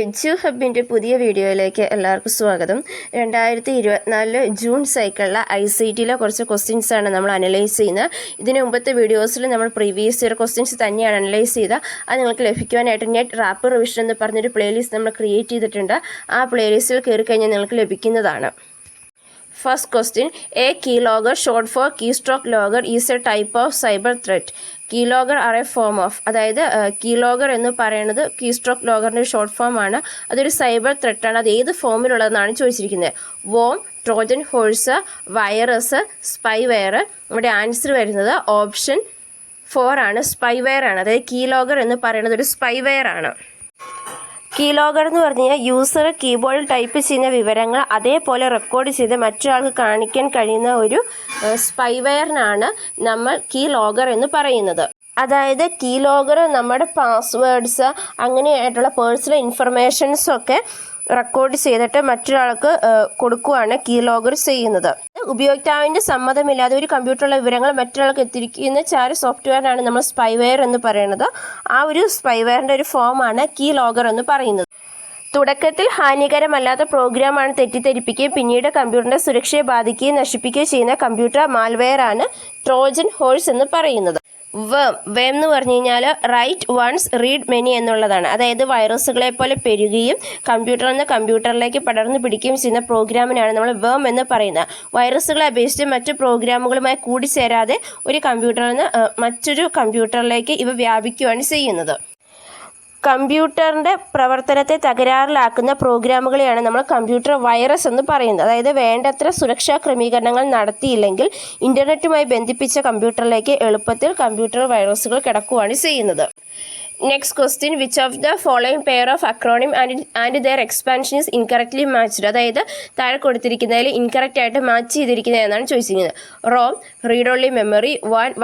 Edu ഹബിൻ്റെ പുതിയ വീഡിയോയിലേക്ക് എല്ലാവർക്കും സ്വാഗതം. 2024 ജൂൺ സൈക്കിളിലെ ICTയിലെ കുറച്ച് ക്വസ്റ്റ്യൻസാണ് നമ്മൾ അനലൈസ് ചെയ്യുന്നത്. ഇതിന് മുമ്പത്തെ വീഡിയോസിൽ നമ്മൾ പ്രീവിയസ് ഇയർ ക്വസ്റ്റ്യൻസ് തന്നെയാണ് അനലൈസ് ചെയ്തത്. അത് നിങ്ങൾക്ക് ലഭിക്കുവാനായിട്ട് നെറ്റ് റാപ്പ് റിവിഷൻ എന്ന് പറഞ്ഞൊരു പ്ലേലിസ്റ്റ് നമ്മൾ ക്രിയേറ്റ് ചെയ്തിട്ടുണ്ട്. ആ പ്ലേലിസ്റ്റിൽ കയറി കഴിഞ്ഞാൽ നിങ്ങൾക്ക് ലഭിക്കുന്നതാണ്. First question, a keylogger short for keystroke logger is a type of cyber threat. Keylogger are a form of, അതായത് keylogger എന്ന് പറയുന്നത് കീസ്ട്രോക്ക് ലോഗറിൻ്റെ ഷോർട്ട് ഫോം ആണ്. അതൊരു സൈബർ ത്രെറ്റാണ്. അത് ഏത് ഫോമിലുള്ളതെന്നാണ് ചോദിച്ചിരിക്കുന്നത്. Worm, Trojan horse, virus, spyware. ഇവിടെ ആൻസർ വരുന്നത് ഓപ്ഷൻ 4 ആണ്, സ്പൈവെയർ ആണ്. അതായത് കീലോഗർ എന്ന് പറയുന്നത് ഒരു സ്പൈവെയർ ആണ്. കീലോഗർ എന്ന് പറഞ്ഞു കഴിഞ്ഞാൽ യൂസർ കീബോർഡിൽ ടൈപ്പ് ചെയ്യുന്ന വിവരങ്ങൾ അതേപോലെ റെക്കോർഡ് ചെയ്ത് മറ്റൊരാൾക്ക് കാണിക്കാൻ കഴിയുന്ന ഒരു സ്പൈവെയറിനാണ് നമ്മൾ കീലോഗർ എന്ന് പറയുന്നത്. അതായത് കീലോഗർ നമ്മുടെ പാസ്വേഡ്സ് അങ്ങനെയായിട്ടുള്ള പേഴ്സണൽ ഇൻഫർമേഷൻസൊക്കെ റെക്കോർഡ് ചെയ്തിട്ട് മറ്റൊരാൾക്ക് കൊടുക്കുകയാണ് കീലോഗർ ചെയ്യുന്നത്. ഉപയോക്താവിൻ്റെ സമ്മതമില്ലാതെ ഒരു കമ്പ്യൂട്ടറിലെ വിവരങ്ങൾ മറ്റൊരാൾക്ക് എത്തിരിക്കുന്ന ചാര സോഫ്റ്റ്വെയറാണ് നമ്മൾ സ്പൈവെയർ എന്ന് പറയുന്നത്. ആ ഒരു സ്പൈവെയറിൻ്റെ ഒരു ഫോമാണ് കീലോഗർ എന്ന് പറയുന്നത്. തുടക്കത്തിൽ ഹാനികരമല്ലാത്ത പ്രോഗ്രാമാണ് തെറ്റിദ്ധരിപ്പിക്കുകയും പിന്നീട് കമ്പ്യൂട്ടറിൻ്റെ സുരക്ഷയെ ബാധിക്കുകയും നശിപ്പിക്കുകയും ചെയ്യുന്ന കമ്പ്യൂട്ടർ മാൽവെയറാണ് ട്രോജൻ ഹോഴ്സ് എന്ന് പറയുന്നത്. വേം എന്ന് പറഞ്ഞു കഴിഞ്ഞാൽ റൈറ്റ് വൺസ് റീഡ് മെനി എന്നുള്ളതാണ്. അതായത് വൈറസുകളെ പോലെ പെരുകുകയും കമ്പ്യൂട്ടറിൽ നിന്ന് കമ്പ്യൂട്ടറിലേക്ക് പടർന്നു പിടിക്കുകയും ചെയ്യുന്ന പ്രോഗ്രാമിനാണ് നമ്മൾ വേം എന്ന് പറയുന്നത്. വൈറസുകളെ അപേക്ഷിച്ച് മറ്റു പ്രോഗ്രാമുകളുമായി കൂടിച്ചേരാതെ ഒരു കമ്പ്യൂട്ടറിൽ നിന്ന് മറ്റൊരു കമ്പ്യൂട്ടറിലേക്ക് ഇവ വ്യാപിക്കുകയാണ് ചെയ്യുന്നത്. കമ്പ്യൂട്ടറിൻ്റെ പ്രവർത്തനത്തെ തകരാറിലാക്കുന്ന പ്രോഗ്രാമുകളെയാണ് നമ്മൾ കമ്പ്യൂട്ടർ വൈറസ് എന്ന് പറയുന്നത്. അതായത് വേണ്ടത്ര സുരക്ഷാ ക്രമീകരണങ്ങൾ നടത്തിയില്ലെങ്കിൽ ഇൻ്റർനെറ്റുമായി ബന്ധിപ്പിച്ച കമ്പ്യൂട്ടറിലേക്ക് എളുപ്പത്തിൽ കമ്പ്യൂട്ടർ വൈറസുകൾ കിടക്കുകയാണ് ചെയ്യുന്നത്. Next question, which of the following pair of acronym and their expansion is incorrectly matched. അതായത് താഴെ കൊടുത്തിരിക്കുന്നതിൽ ഇൻകറക്റ്റ് ആയിട്ട് മാച്ച് ചെയ്തിരിക്കുന്നത് എന്നാണ് ചോദിച്ചിരിക്കുന്നത്. ROM, read only memory,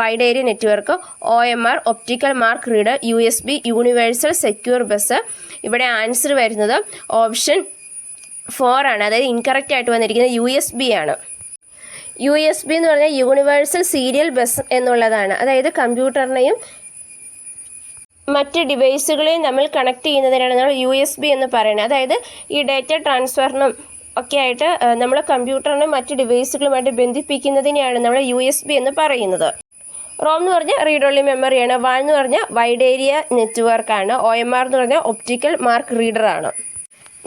wide area network, OMR, optical mark reader, USB, universal secure bus. ഇവിടെ answer വരുന്നത് option 4 ആണ്. അതായത് ഇൻകറക്റ്റ് ആയിട്ട് വന്നിരിക്കുന്നത് USB ആണ്. USB എന്ന് പറഞ്ഞാൽ യൂണിവേഴ്സൽ സീരിയൽ ബസ് എന്നുള്ളതാണ്. അതായത് കമ്പ്യൂട്ടറിനെയും മറ്റ് ഡിവൈസുകളെയും തമ്മിൽ കണക്ട് ചെയ്യുന്നതിനാണ് നമ്മൾ USB എന്ന് പറയുന്നത്. അതായത് ഈ ഡാറ്റ ട്രാൻസ്ഫറിനും ഒക്കെ ആയിട്ട് നമ്മൾ കമ്പ്യൂട്ടറിനും മറ്റ് ഡിവൈസുകളുമായിട്ട് ബന്ധിപ്പിക്കുന്നതിനെയാണ് നമ്മൾ USB എന്ന് പറയുന്നത്. റോം എന്ന് പറഞ്ഞാൽ റീഡ് ഓൺലി മെമ്മറിയാണ്. വാൻ എന്ന് പറഞ്ഞാൽ വൈഡ് ഏരിയ നെറ്റ്വർക്കാണ്. OMR എന്ന് പറഞ്ഞാൽ ഒപ്റ്റിക്കൽ മാർക്ക് റീഡറാണ്.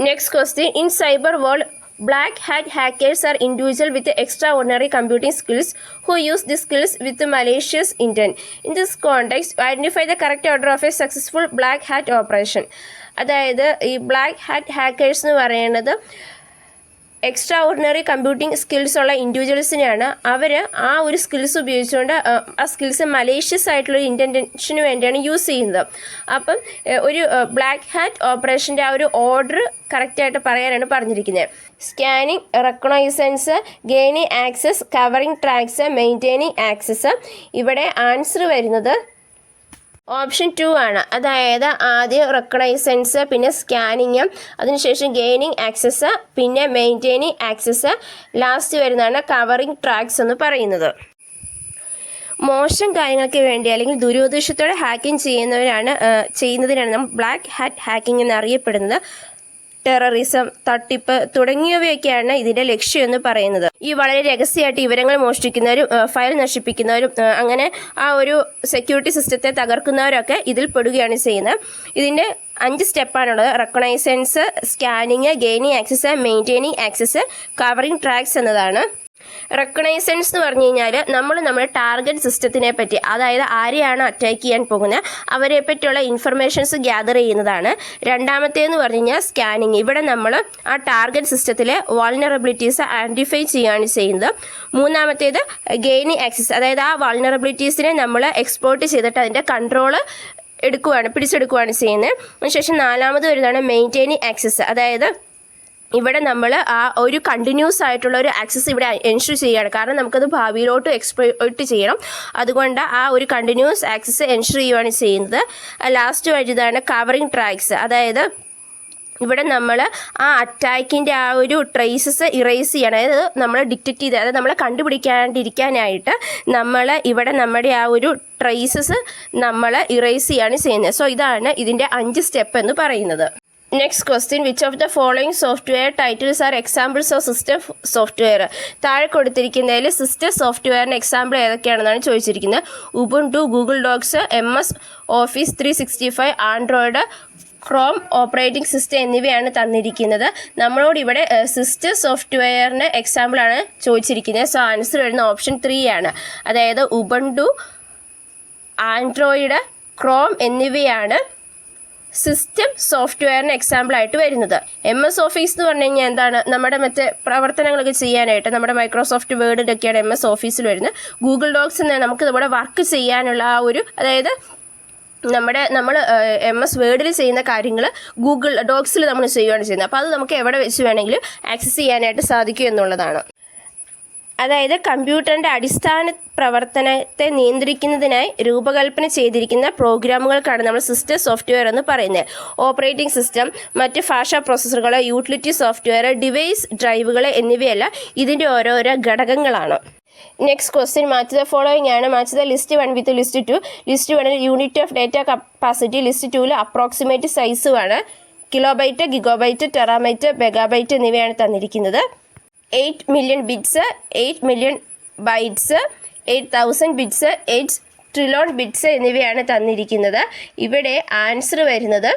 Next question, in cyber world black hat hackers are individuals with extraordinary computing skills who use these skills with malicious intent. In this context, identify the correct order of a successful black hat operation. അതായത് ഈ black hat hackers എന്ന് പറയുന്നത് extra ordinary computing skills ഉള്ള ഇൻഡിവിജ്വൽസിനെയാണ്. അവർ ആ ഒരു skills ഉപയോഗിച്ചുകൊണ്ട് ആ skills malicious ആയിട്ടുള്ളൊരു ഇൻറ്റൻഷന് വേണ്ടിയാണ് യൂസ് ചെയ്യുന്നത്. അപ്പം ഒരു ബ്ലാക്ക് ഹാറ്റ് ഓപ്പറേഷൻ്റെ ആ ഒരു ഓർഡർ കറക്റ്റായിട്ട് പറയാനാണ് പറഞ്ഞിരിക്കുന്നത്. Scanning, reconnaissance, gaining access, covering tracks, maintaining access. ഇവിടെ ആൻസർ വരുന്നത് ഓപ്ഷൻ 2 ആണ്. അതായത് ആദ്യം റെക്കഗ്നൈസൻസ്, പിന്നെ സ്കാനിങ്, അതിനുശേഷം ഗെയിനിങ് ആക്സസ്, പിന്നെ മെയിൻറ്റെയിനിങ് ആക്സസ്, ലാസ്റ്റ് വരുന്നതാണ് കവറിങ് ട്രാക്സ് എന്ന് പറയുന്നത്. മോശം കാര്യങ്ങൾക്ക് വേണ്ടി അല്ലെങ്കിൽ ദുരുദ്ദേശത്തോടെ ഹാക്കിംഗ് ചെയ്യുന്നതിനാണ് നമ്മൾ ബ്ലാക്ക് ഹാറ്റ് ഹാക്കിംഗ് എന്നറിയപ്പെടുന്നത്. ടെററിസം, തട്ടിപ്പ് തുടങ്ങിയവയൊക്കെയാണ് ഇതിൻ്റെ ലക്ഷ്യം എന്ന് പറയുന്നത്. ഈ വളരെ രഹസ്യമായിട്ട് വിവരങ്ങൾ മോഷ്ടിക്കുന്നവരും ഫയൽ നശിപ്പിക്കുന്നവരും അങ്ങനെ ആ ഒരു സെക്യൂരിറ്റി സിസ്റ്റത്തെ തകർക്കുന്നവരൊക്കെ ഇതിൽ പെടുകയാണ് ചെയ്യുന്നത്. ഇതിൻ്റെ 5 സ്റ്റെപ്പാണുള്ളത്. Reconnaissance, scanning, gaining access, maintaining access, covering tracks എന്നതാണ്. റെക്കഗ്നൈസൻസ് എന്ന് പറഞ്ഞു കഴിഞ്ഞാൽ നമ്മുടെ ടാർഗറ്റ് സിസ്റ്റത്തിനെ പറ്റി, അതായത് ആരെയാണ് അറ്റാക്ക് ചെയ്യാൻ പോകുന്നത് അവരെ പറ്റിയുള്ള ഇൻഫർമേഷൻസ് ഗ്യാദർ ചെയ്യുന്നതാണ്. രണ്ടാമത്തേന്ന് പറഞ്ഞു കഴിഞ്ഞാൽ സ്കാനിങ്. ഇവിടെ നമ്മൾ ആ ടാർഗറ്റ് സിസ്റ്റത്തിലെ വൾനറബിലിറ്റീസ് ഐഡൻറ്റിഫൈ ചെയ്യുകയാണ് ചെയ്യുന്നത്. മൂന്നാമത്തേത് ഗെയിനിങ് ആക്സസ്, അതായത് ആ വൾനറബിലിറ്റീസിനെ നമ്മൾ എക്സ്പ്ലോർട്ട് ചെയ്തിട്ട് അതിൻ്റെ കൺട്രോൾ പിടിച്ചെടുക്കുകയാണ് ചെയ്യുന്നത്. അതിനുശേഷം നാലാമത് വരുന്നതാണ് മെയിൻറ്റെയിനിങ് ആക്സസ്. അതായത് ഇവിടെ നമ്മൾ ആ ഒരു കണ്ടിന്യൂസ് ആയിട്ടുള്ള ഒരു ആക്സസ് ഇവിടെ എൻഷുർ ചെയ്യുകയാണ്. കാരണം നമുക്കത് ഭാവിയിലോട്ട് എക്സ്പ്ലോയിറ്റ് ചെയ്യണം. അതുകൊണ്ട് ആ ഒരു കണ്ടിന്യൂസ് ആക്സസ് എൻഷുർ ചെയ്യുകയാണ് ചെയ്യുന്നത്. ലാസ്റ്റ് വരുന്നതാണ് കവറിങ് ട്രാക്സ്. അതായത് ഇവിടെ നമ്മൾ ആ അറ്റാക്കിൻ്റെ ആ ഒരു ട്രേസസ് ഇറേസ് ചെയ്യണം. അതായത് നമ്മൾ ഡിറ്റക്റ്റ് ചെയ്ത്, അതായത് നമ്മളെ കണ്ടുപിടിക്കാണ്ടിരിക്കാനായിട്ട് നമ്മൾ ഇവിടെ നമ്മുടെ ആ ഒരു ട്രേസസ് നമ്മൾ ഇറേസ് ചെയ്യാണ് ചെയ്യുന്നത്. സോ ഇതാണ് ഇതിൻ്റെ 5 സ്റ്റെപ്പ് എന്ന് പറയുന്നത്. Next question which of the following software titles are examples of system software. താഴെ കൊടുത്തിരിക്കുന്നതിൽ സിസ്റ്റം സോഫ്റ്റ്വെയറിന് എക്സാമ്പിൾ ഏതൊക്കെയാണെന്നാണ് ചോദിച്ചിരിക്കുന്നത്. Ubuntu, Google Docs, MS office 365, Android, Chrome operating system എന്നിവയാണ് തന്നിരിക്കുന്നത്. നമ്മളോട് ഇവിടെ സിസ്റ്റം സോഫ്റ്റ്വെയറിന് എക്സാമ്പിളാണ് ചോദിച്ചിരിക്കുന്നത്. സോ ആൻസർ വരുന്ന ഓപ്ഷൻ 3 ആണ്. അതായത് ഉബുണ്ടു, ആൻഡ്രോയിഡ്, ക്രോം എന്നിവയാണ് സിസ്റ്റം സോഫ്റ്റ്വെയറിന് എക്സാമ്പിളായിട്ട് വരുന്നത്. MS ഓഫീസ് എന്ന് പറഞ്ഞു കഴിഞ്ഞാൽ എന്താണ്, നമ്മുടെ മറ്റേ പ്രവർത്തനങ്ങളൊക്കെ ചെയ്യാനായിട്ട് നമ്മുടെ മൈക്രോസോഫ്റ്റ് വേർഡിലൊക്കെയാണ് MS ഓഫീസിൽ വരുന്നത്. ഗൂഗിൾ ഡോക്സ് എന്ന് നമുക്ക് നമ്മുടെ വർക്ക് ചെയ്യാനുള്ള ആ ഒരു, അതായത് നമ്മൾ MS വേർഡിൽ ചെയ്യുന്ന കാര്യങ്ങൾ ഗൂഗിൾ ഡോക്സിൽ നമ്മൾ ചെയ്യുകയാണ് ചെയ്യുന്നത്. അപ്പോൾ അത് നമുക്ക് എവിടെ വെച്ച് വേണമെങ്കിലും ആക്സസ് ചെയ്യാനായിട്ട് സാധിക്കും എന്നുള്ളതാണ്. അതായത് കമ്പ്യൂട്ടറിൻ്റെ അടിസ്ഥാന പ്രവർത്തനത്തെ നിയന്ത്രിക്കുന്നതിനായി രൂപകൽപ്പന ചെയ്തിരിക്കുന്ന പ്രോഗ്രാമുകൾക്കാണ് നമ്മൾ സിസ്റ്റം സോഫ്റ്റ്വെയർ എന്ന് പറയുന്നത്. ഓപ്പറേറ്റിംഗ് സിസ്റ്റം, മറ്റ് ഭാഷാ പ്രോസസ്സറുകൾ, യൂട്ടിലിറ്റി സോഫ്റ്റ്വെയർ, ഡിവൈസ് ഡ്രൈവുകൾ എന്നിവയെല്ലാം ഇതിൻ്റെ ഓരോരോ ഘടകങ്ങളാണ്. Next question match the following ആണ്. Match the list 1 with list 2. List 1 unit of data capacity, list 2 approximate സൈസുമാണ്. കിലോബൈറ്റ്, ഗിഗോബൈറ്റ്, ടെറാബൈറ്റ്, മെഗാബൈറ്റ് എന്നിവയാണ് തന്നിരിക്കുന്നത്. 8 million bits, 8 million bytes, 8000 bits, 8 trillion bits എന്നിവയാണ് തന്നിരിക്കുന്നത്. ഇവിടെ ആൻസർ വരുന്നത്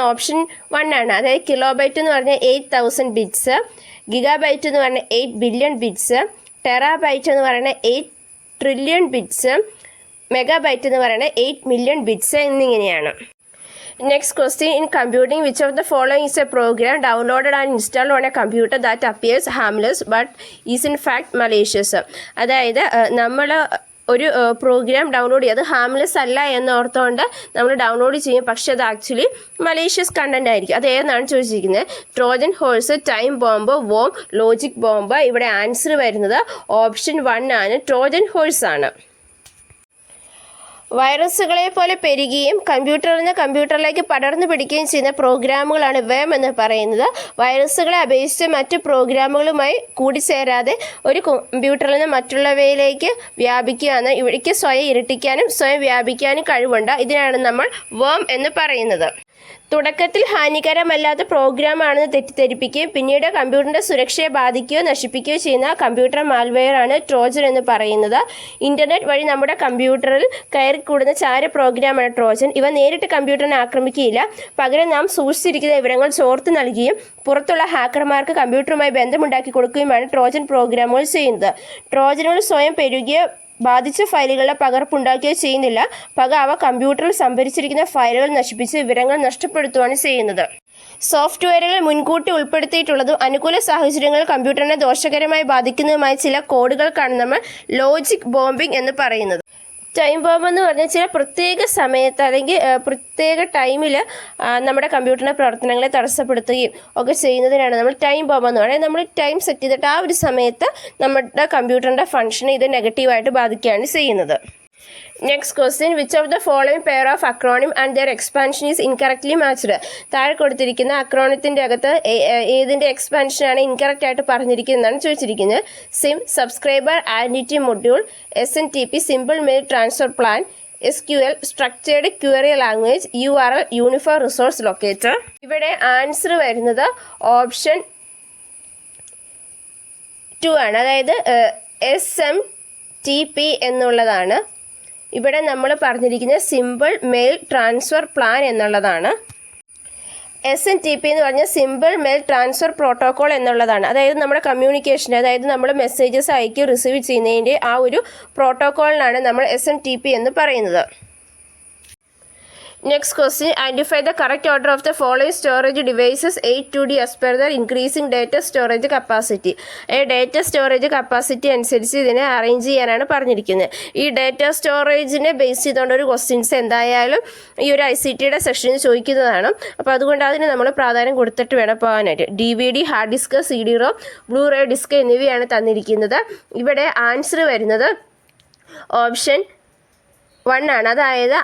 ഓപ്ഷൻ 1 ആണ്. അതായത് കിലോബൈറ്റ് എന്ന് പറഞ്ഞാൽ 8000 ബിറ്റ്സ്, ഗിഗാബൈറ്റ് എന്ന് പറഞ്ഞാൽ 8 ബില്യൺ ബിറ്റ്സ്, ടെറാബൈറ്റ് എന്ന് പറയുന്നത് 8 ട്രില്യൺ ബിറ്റ്സ്, മെഗാബൈറ്റ് എന്ന് പറയുന്നത് 8 മില്യൺ ബിറ്റ്സ് എന്നിങ്ങനെയാണ്. Next question, in computing, which of the following is a program downloaded and installed on a computer that appears harmless but is in fact malicious? അതായത് നമ്മൾ ഒരു programme download ചെയ്ത് harmless അല്ല എന്നോർത്തുകൊണ്ട് നമ്മൾ download ചെയ്യും, പക്ഷേ അത് ആക്ച്വലി മലീഷ്യസ് കണ്ടന്റ് ആയിരിക്കും. അത് ഏതെന്നാണ് ചോദിച്ചിരിക്കുന്നത്. Trojan horse, time bomb, worm, logic bomb. ഇവിടെ ആൻസർ വരുന്നത് ഓപ്ഷൻ 1 ആണ്, ട്രോജൻ ഹോഴ്സ് ആണ്. വൈറസുകളെ പോലെ പെരുകുകയും കമ്പ്യൂട്ടറിൽ നിന്ന് കമ്പ്യൂട്ടറിലേക്ക് പടർന്നു പിടിക്കുകയും ചെയ്യുന്ന പ്രോഗ്രാമുകളാണ് വേം എന്ന് പറയുന്നത്. വൈറസുകളെ അപേക്ഷിച്ച് മറ്റ് പ്രോഗ്രാമുകളുമായി കൂടിച്ചേരാതെ ഒരു കമ്പ്യൂട്ടറിൽ നിന്ന് മറ്റുള്ളവയിലേക്ക് വ്യാപിക്കുകയാണ്. ഇവയ്ക്ക് സ്വയം ഇരട്ടിക്കാനും സ്വയം വ്യാപിക്കാനും കഴിവുണ്ട്. ഇതിനാണ് നമ്മൾ വേം എന്ന് പറയുന്നത്. തുടക്കത്തിൽ ഹാനികരമല്ലാത്ത പ്രോഗ്രാമാണെന്ന് തെറ്റിദ്ധരിപ്പിക്കുകയും പിന്നീട് കമ്പ്യൂട്ടറിൻ്റെ സുരക്ഷയെ ബാധിക്കുകയോ നശിപ്പിക്കുകയോ ചെയ്യുന്ന കമ്പ്യൂട്ടർ മാൽവെയർ ആണ് ട്രോജൻ എന്ന് പറയുന്നത്. ഇൻ്റർനെറ്റ് വഴി നമ്മുടെ കമ്പ്യൂട്ടറിൽ കയറിക്കൂടുന്ന ചാര പ്രോഗ്രാമാണ് ട്രോജൻ. ഇവ നേരിട്ട് കമ്പ്യൂട്ടറിനെ ആക്രമിക്കുകയില്ല, പകരം നാം സൂക്ഷിച്ചിരിക്കുന്ന വിവരങ്ങൾ ചോർത്ത് നൽകുകയും പുറത്തുള്ള ഹാക്കർമാർക്ക് കമ്പ്യൂട്ടറുമായി ബന്ധമുണ്ടാക്കി കൊടുക്കുകയുമാണ് ട്രോജൻ പ്രോഗ്രാമുകൾ ചെയ്യുന്നത്. ട്രോജനുകൾ സ്വയം പെരുകിയോ ബാധിച്ച ഫയലുകളുടെ പകർപ്പുണ്ടാക്കുകയോ ചെയ്യുന്നില്ല, പകരം അവ കമ്പ്യൂട്ടറിൽ സംഭരിച്ചിരിക്കുന്ന ഫയലുകൾ നശിപ്പിച്ച് വിവരങ്ങൾ നഷ്ടപ്പെടുത്തുകയാണ് ചെയ്യുന്നത്. സോഫ്റ്റ്വെയറുകൾ മുൻകൂട്ടി ഉൾപ്പെടുത്തിയിട്ടുള്ളതും അനുകൂല സാഹചര്യങ്ങൾ കമ്പ്യൂട്ടറിനെ ദോഷകരമായി ബാധിക്കുന്നതുമായ ചില കോഡുകൾക്കാണ് നമ്മൾ ലോജിക് ബോംബിംഗ് എന്ന് പറയുന്നത്. ടൈം ബോംബ് എന്ന് പറഞ്ഞാൽ ചില പ്രത്യേക സമയത്ത് അല്ലെങ്കിൽ പ്രത്യേക ടൈമിൽ നമ്മുടെ കമ്പ്യൂട്ടറിൻ്റെ പ്രവർത്തനങ്ങളെ തടസ്സപ്പെടുത്തുകയും ഒക്കെ ചെയ്യുന്നതിനാണ് നമ്മൾ ടൈം ബോംബ് എന്ന് പറയുന്നത്. നമ്മൾ ടൈം സെറ്റ് ചെയ്തിട്ട് ആ ഒരു സമയത്ത് നമ്മുടെ കമ്പ്യൂട്ടറിൻ്റെ ഫംഗ്ഷനെ ഇത് നെഗറ്റീവായിട്ട് ബാധിക്കുകയാണ് ചെയ്യുന്നത്. Next question, which of the following pair of acronym and their expansion is incorrectly matched? താഴെ കൊടുത്തിരിക്കുന്ന അക്രോണിത്തിൻ്റെ അകത്ത് ഏതിൻ്റെ എക്സ്പാൻഷനാണ് ഇൻകറക്റ്റ് ആയിട്ട് പറഞ്ഞിരിക്കുന്നതെന്നാണ് ചോദിച്ചിരിക്കുന്നത്. SIM, subscriber entity module, SNTP, simple mail transfer plan, SQL, structured query language, URL, uniform resource locator. ഇവിടെ answer വരുന്നത് option 2 ആണ്, അതായത് SMTP എന്നുള്ളതാണ്. ഇവിടെ നമ്മൾ പറഞ്ഞിരിക്കുന്നത് സിമ്പിൾ മെയിൽ ട്രാൻസ്ഫർ പ്ലാൻ എന്നുള്ളതാണ്. SNTP എന്ന് പറഞ്ഞാൽ സിമ്പിൾ മെയിൽ ട്രാൻസ്ഫർ പ്രോട്ടോക്കോൾ എന്നുള്ളതാണ്. അതായത് നമ്മുടെ കമ്മ്യൂണിക്കേഷൻ, അതായത് നമ്മൾ മെസ്സേജസ് അയക്കുകയും റിസീവ് ചെയ്യുന്നതിൻ്റെ ആ ഒരു പ്രോട്ടോക്കോളിനാണ് നമ്മൾ SMTP എന്ന് പറയുന്നത്. Next question, identify the correct order of the following storage devices 8 as per the increasing data storage capacity. Data storage capacity അനുസരിച്ച് ഇതിനെ അറേഞ്ച് ചെയ്യാനാണ് പറഞ്ഞിരിക്കുന്നത്. ഈ ഡേറ്റ സ്റ്റോറേജിനെ ബേസ് ചെയ്തുകൊണ്ട് ഒരു ക്വസ്റ്റ്യൻസ് എന്തായാലും ഈ ഒരു ICTയുടെ സെക്ഷനിൽ ചോദിക്കുന്നതാണ്. അപ്പോൾ അതുകൊണ്ട് അതിന് നമ്മൾ പ്രാധാന്യം കൊടുത്തിട്ട് വേണം പോകാനായിട്ട്. DVD, hard disk, CD-ROM, Bluray disk എന്നിവയാണ് തന്നിരിക്കുന്നത്. ഇവിടെ ആൻസർ വരുന്നത് ഓപ്ഷൻ 1 ആണ്, അതായത്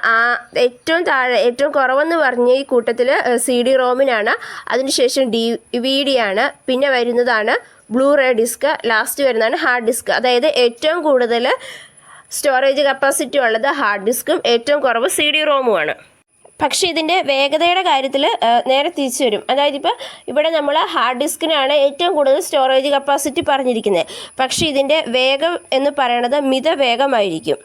ഏറ്റവും കുറവെന്ന് പറഞ്ഞ ഈ കൂട്ടത്തിൽ CD-ROMനാണ്, അതിനുശേഷം DVD ആണ്, പിന്നെ വരുന്നതാണ് ബ്ലൂറേ ഡിസ്ക്, ലാസ്റ്റ് വരുന്നതാണ് ഹാർഡ് ഡിസ്ക്. അതായത് ഏറ്റവും കൂടുതൽ സ്റ്റോറേജ് കപ്പാസിറ്റി ഉള്ളത് ഹാർഡ് ഡിസ്കും ഏറ്റവും കുറവ് CD-ROMുമാണ്. പക്ഷേ ഇതിൻ്റെ വേഗതയുടെ കാര്യത്തിൽ നേരെ തിരിച്ചു വരും. അതായത് ഇപ്പോൾ ഇവിടെ നമ്മൾ ഹാർഡ് ഡിസ്കിനാണ് ഏറ്റവും കൂടുതൽ സ്റ്റോറേജ് കപ്പാസിറ്റി പറഞ്ഞിരിക്കുന്നത്. പക്ഷേ ഇതിൻ്റെ വേഗം എന്ന് പറയുന്നത് മിതവേഗമായിരിക്കും.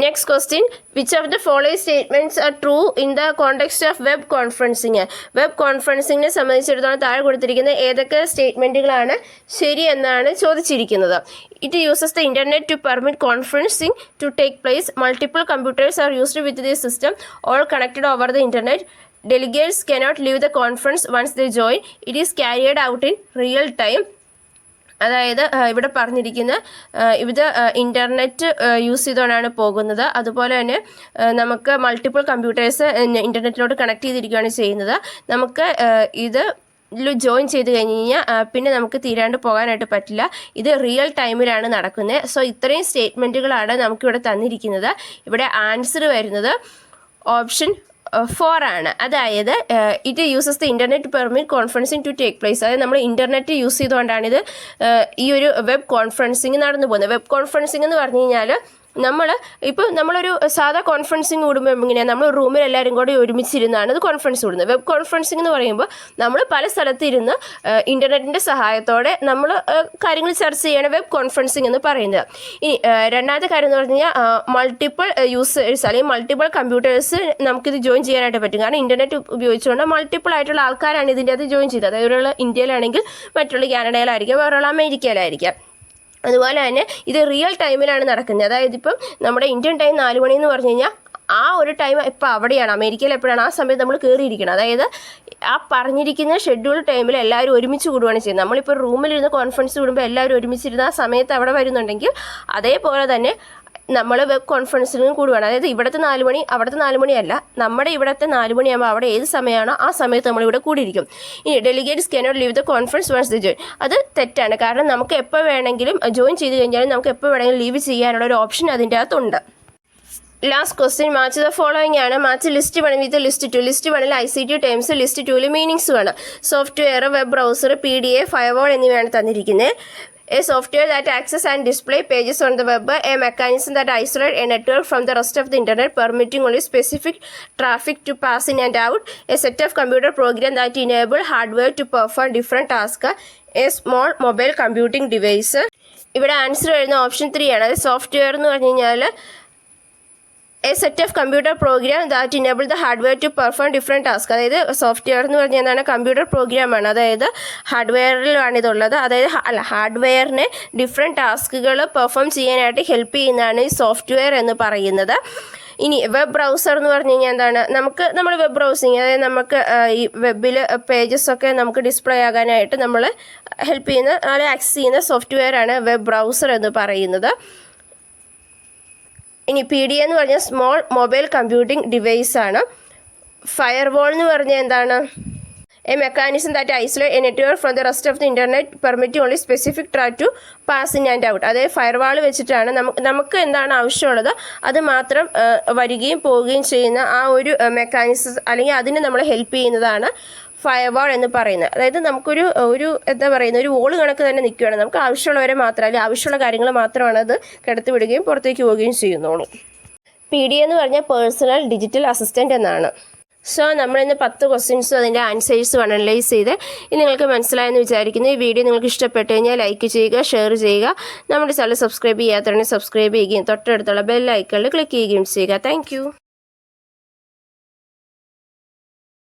Next question, which of the following statements are true in the context of web conferencing? Web കോൺഫറൻസിങ്ങിനെ സംബന്ധിച്ചിടത്തോളം താഴെ കൊടുത്തിരിക്കുന്ന ഏതൊക്കെ സ്റ്റേറ്റ്മെൻറ്റുകളാണ് ശരി എന്നാണ് ചോദിച്ചിരിക്കുന്നത്. It uses the internet to permit conferencing to take place. Multiple computers are used with the system all connected over the internet. Delegates cannot leave the conference once they join. It is carried out in real time. അതായത് ഇവിടെ പറഞ്ഞിരിക്കുന്ന ഇത് internet use ചെയ്തുകൊണ്ടാണ് പോകുന്നത്. അതുപോലെ തന്നെ നമുക്ക് multiple computers ഇൻ്റർനെറ്റിലോട്ട് connect ചെയ്തിരിക്കുകയാണ് ചെയ്യുന്നത്. നമുക്ക് ഇത് ജോയിൻ ചെയ്ത് കഴിഞ്ഞ് കഴിഞ്ഞാൽ പിന്നെ നമുക്ക് തീരാണ്ട് പോകാനായിട്ട് പറ്റില്ല. ഇത് റിയൽ ടൈമിലാണ് നടക്കുന്നത്. സോ ഇത്രയും സ്റ്റേറ്റ്മെൻറ്റുകളാണ് നമുക്കിവിടെ തന്നിരിക്കുന്നത്. ഇവിടെ ആൻസർ വരുന്നത് ഓപ്ഷൻ 4 ആണ്. അതായത് it uses the internet permit conferencing to take place. അതായത് നമ്മൾ ഇൻ്റർനെറ്റ് യൂസ് ചെയ്തുകൊണ്ടാണിത് ഈ ഒരു വെബ് കോൺഫറൻസിങ് നടന്നു പോകുന്നത്. വെബ് കോൺഫറൻസിങ് എന്ന് പറഞ്ഞു കഴിഞ്ഞാൽ നമ്മളൊരു സാധാ കോൺഫറൻസിങ് കൂടുമ്പോൾ എങ്ങനെയാണ് നമ്മൾ റൂമിൽ എല്ലാവരും കൂടി ഒരുമിച്ചിരുന്നാണ് ഇത് കോൺഫറൻസ് കൂടുന്നത്. വെബ് കോൺഫറൻസിങ് എന്ന് പറയുമ്പോൾ നമ്മൾ പല സ്ഥലത്തിരുന്ന് ഇൻ്റർനെറ്റിൻ്റെ സഹായത്തോടെ നമ്മൾ കാര്യങ്ങൾ ചർച്ച ചെയ്യാണ് വെബ് കോൺഫറൻസിങ് എന്ന് പറയുന്നത്. ഇനി രണ്ടാമത്തെ കാര്യം എന്ന് പറഞ്ഞു കഴിഞ്ഞാൽ മൾട്ടിപ്പിൾ യൂസേഴ്സ് അല്ലെങ്കിൽ മൾട്ടിപ്പിൾ കമ്പ്യൂട്ടേഴ്സ് നമുക്കിത് ജോയിൻ ചെയ്യാനായിട്ട് പറ്റും. കാരണം ഇൻ്റർനെറ്റ് ഉപയോഗിച്ചുകൊണ്ട് മൾട്ടിപ്പിൾ ആയിട്ടുള്ള ആൾക്കാരാണ് ഇതിൻ്റെ അത് ജോയിൻ ചെയ്തത്. അതായത് ഒരാൾ ഇന്ത്യയിലാണെങ്കിൽ മറ്റുള്ള കാനഡയിലായിരിക്കാം, വേറൊരാൾ അമേരിക്കയിലായിരിക്കാം. അതുപോലെ തന്നെ ഇത് റിയൽ ടൈമിലാണ് നടക്കുന്നത്. അതായത് ഇപ്പം നമ്മുടെ ഇന്ത്യൻ ടൈം 4 മണി എന്ന് പറഞ്ഞു കഴിഞ്ഞാൽ ആ ഒരു ടൈം ഇപ്പോൾ അവിടെയാണ്, അമേരിക്കയിൽ എപ്പോഴാണ് ആ സമയത്ത് നമ്മൾ കയറിയിരിക്കണം. അതായത് ആ പറഞ്ഞിരിക്കുന്ന ഷെഡ്യൂൾ ടൈമിൽ എല്ലാവരും ഒരുമിച്ച് കൂടുകയാണ് ചെയ്യുന്നത്. നമ്മളിപ്പോൾ റൂമിലിരുന്ന് കോൺഫറൻസ് കൂടുമ്പോൾ എല്ലാവരും ഒരുമിച്ചിരുന്ന് ആ സമയത്ത് അവിടെ വരുന്നുണ്ടെങ്കിൽ അതേപോലെ തന്നെ നമ്മൾ വെബ് കോൺഫറൻസിലും കൂടുകയാണ്. അതായത് ഇവിടുത്തെ 4 മണി അവിടുത്തെ 4 മണിയല്ല, നമ്മുടെ ഇവിടുത്തെ 4 മണിയാകുമ്പോൾ അവിടെ ഏത് സമയമാണോ ആ സമയത്ത് നമ്മളിവിടെ കൂടിയിരിക്കും. ഇനി delegates cannot leave the conference once the join. അത് തെറ്റാണ്. കാരണം നമുക്ക് എപ്പോൾ വേണമെങ്കിലും ജോയിൻ ചെയ്ത് കഴിഞ്ഞാലും നമുക്ക് എപ്പോൾ വേണമെങ്കിലും ലീവ് ചെയ്യാനുള്ള ഒരു ഓപ്ഷൻ അതിൻ്റെ അകത്തുണ്ട്. Last question, match the following ആണ്. Match list 1 with list 2. List 1 ICT terms, list 2 മീനിങ്സുമാണ്. Software, web browser, PDA, firewall എന്നിവയാണ് തന്നിരിക്കുന്നത്. A software that access and display pages on the web, a mechanism that isolate a network from the rest of the internet, permitting only specific traffic to pass in and out, a set of computer program that enable hardware to perform different tasks, a small mobile computing device. ഇവിടെ answer വരുന്ന option 3 ആണ്. അത് software എന്ന് പറഞ്ഞു കഴിഞ്ഞാൽ a set of computer program that enable the hardware to perform different task. അതായത് software എന്ന് പറഞ്ഞാൽ എന്താണ്, കമ്പ്യൂട്ടർ പ്രോഗ്രാമാണ്. അതായത് ഹാർഡ്വെയറിലാണ് ഇതുള്ളത്. അതായത് ഹാർഡ്വെയറിനെ ഡിഫറെൻറ്റ് ടാസ്കുകൾ പെർഫോം ചെയ്യാനായിട്ട് ഹെൽപ്പ് ചെയ്യുന്നതാണ് ഈ സോഫ്റ്റ്വെയർ എന്ന് പറയുന്നത്. ഇനി വെബ് ബ്രൗസർ എന്ന് പറഞ്ഞു കഴിഞ്ഞാൽ എന്താണ്, നമ്മൾ വെബ് ബ്രൗസിങ്, അതായത് നമുക്ക് ഈ വെബിൽ പേജസൊക്കെ നമുക്ക് ഡിസ്പ്ലേ ആകാനായിട്ട് നമ്മൾ ഹെൽപ്പ് ചെയ്യുന്ന, അല്ലെങ്കിൽ ആക്സസ് ചെയ്യുന്ന സോഫ്റ്റ്വെയറാണ് വെബ് ബ്രൗസർ എന്ന് പറയുന്നത്. ഇനി PDA എന്ന് പറഞ്ഞാൽ സ്മോൾ മൊബൈൽ കമ്പ്യൂട്ടിംഗ് ഡിവൈസ് ആണ്. ഫയർവാൾ എന്ന് പറഞ്ഞാൽ എന്താണ്, a mechanism that isolate a network from the rest of the internet permitting only specific track to pass in and out. അതായത് ഫയർവാൾ വെച്ചിട്ടാണ് നമുക്ക് എന്താണ് ആവശ്യമുള്ളത് അത് മാത്രം വരികയും പോവുകയും ചെയ്യുന്ന ആ ഒരു മെക്കാനിസം, അല്ലെങ്കിൽ അതിന് നമ്മളെ ഹെൽപ്പ് ചെയ്യുന്നതാണ് ഫയർവാൾ എന്ന് പറയുന്നത്. അതായത് നമുക്കൊരു എന്താ പറയുന്നത്, ഒരു വോള് കണക്ക് തന്നെ നിൽക്കുകയാണ്. നമുക്ക് ആവശ്യമുള്ളവരെ മാത്രം, അല്ലെങ്കിൽ ആവശ്യമുള്ള കാര്യങ്ങൾ മാത്രമാണ് അത് കടത്തി വിടുകയും പുറത്തേക്ക് പോവുകയും ചെയ്യുന്നുള്ളൂ. PDA എന്ന് പറഞ്ഞാൽ പേഴ്സണൽ ഡിജിറ്റൽ അസിസ്റ്റൻ്റ് എന്നാണ്. സോ നമ്മളിന്ന് 10 ക്വസ്റ്റ്യൻസും അതിൻ്റെ ആൻസേഴ്സും അനലൈസ് ചെയ്ത് ഇത് നിങ്ങൾക്ക് മനസ്സിലായെന്ന് വിചാരിക്കുന്നു. ഈ വീഡിയോ നിങ്ങൾക്ക് ഇഷ്ടപ്പെട്ട് കഴിഞ്ഞാൽ ലൈക്ക് ചെയ്യുക, ഷെയർ ചെയ്യുക. നമ്മുടെ ചാനൽ സബ്സ്ക്രൈബ് ചെയ്യാത്തവരെ സബ്സ്ക്രൈബ് ചെയ്യുകയും തൊട്ടടുത്തുള്ള ബെൽ ഐക്കണിൽ ക്ലിക്ക് ചെയ്യുകയും ചെയ്യുക. താങ്ക്